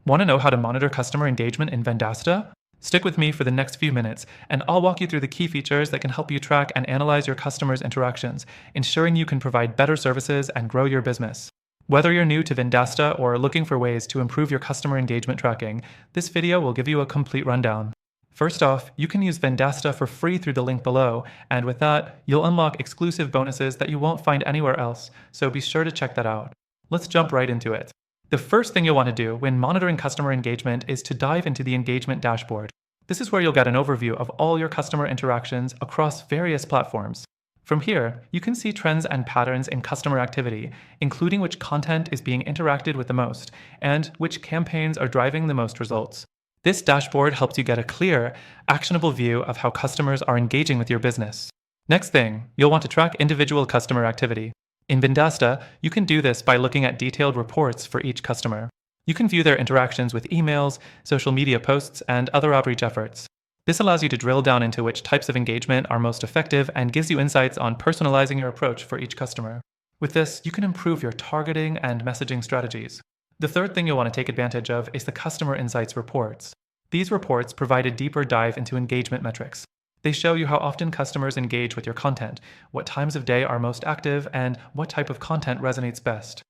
Want to know how to monitor customer engagement in Vendasta? Stick with me for the next few minutes, and I'll walk you through the key features that can help you track and analyze your customers' interactions, ensuring you can provide better services and grow your business. Whether you're new to Vendasta or looking for ways to improve your customer engagement tracking, this video will give you a complete rundown. First off, you can use Vendasta for free through the link below, and with that, you'll unlock exclusive bonuses that you won't find anywhere else, so be sure to check that out. Let's jump right into it. The first thing you'll want to do when monitoring customer engagement is to dive into the engagement dashboard. This is where you'll get an overview of all your customer interactions across various platforms. From here, you can see trends and patterns in customer activity, including which content is being interacted with the most, and which campaigns are driving the most results. This dashboard helps you get a clear, actionable view of how customers are engaging with your business. Next thing, you'll want to track individual customer activity. In Vendasta, you can do this by looking at detailed reports for each customer. You can view their interactions with emails, social media posts, and other outreach efforts. This allows you to drill down into which types of engagement are most effective and gives you insights on personalizing your approach for each customer. With this, you can improve your targeting and messaging strategies. The third thing you'll want to take advantage of is the Customer Insights reports. These reports provide a deeper dive into engagement metrics. They show you how often customers engage with your content, what times of day are most active, and what type of content resonates best.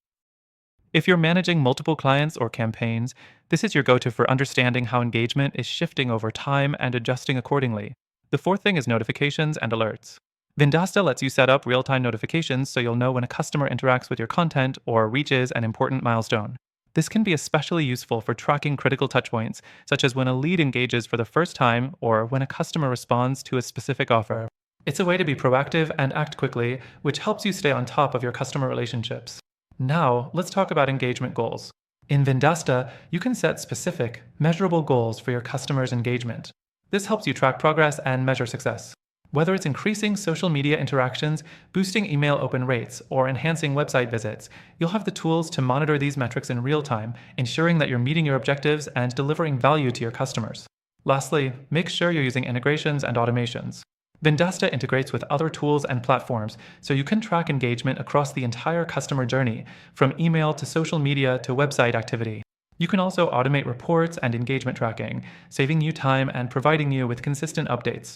If you're managing multiple clients or campaigns, this is your go-to for understanding how engagement is shifting over time and adjusting accordingly. The fourth thing is notifications and alerts. Vendasta lets you set up real-time notifications so you'll know when a customer interacts with your content or reaches an important milestone. This can be especially useful for tracking critical touchpoints, such as when a lead engages for the first time or when a customer responds to a specific offer. It's a way to be proactive and act quickly, which helps you stay on top of your customer relationships. Now, let's talk about engagement goals. In Vendasta, you can set specific, measurable goals for your customers' engagement. This helps you track progress and measure success. Whether it's increasing social media interactions, boosting email open rates, or enhancing website visits, you'll have the tools to monitor these metrics in real time, ensuring that you're meeting your objectives and delivering value to your customers. Lastly, make sure you're using integrations and automations. Vendasta integrates with other tools and platforms, so you can track engagement across the entire customer journey, from email to social media to website activity. You can also automate reports and engagement tracking, saving you time and providing you with consistent updates.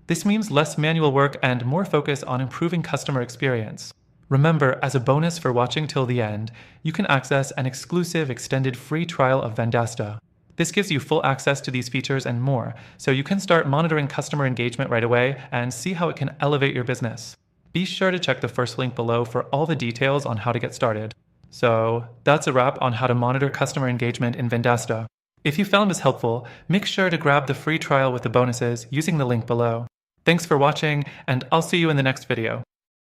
This means less manual work and more focus on improving customer experience. Remember, as a bonus for watching till the end, you can access an exclusive extended free trial of Vendasta. This gives you full access to these features and more, so you can start monitoring customer engagement right away and see how it can elevate your business. Be sure to check the first link below for all the details on how to get started. So, that's a wrap on how to monitor customer engagement in Vendasta. If you found this helpful, make sure to grab the free trial with the bonuses using the link below. Thanks for watching, and I'll see you in the next video.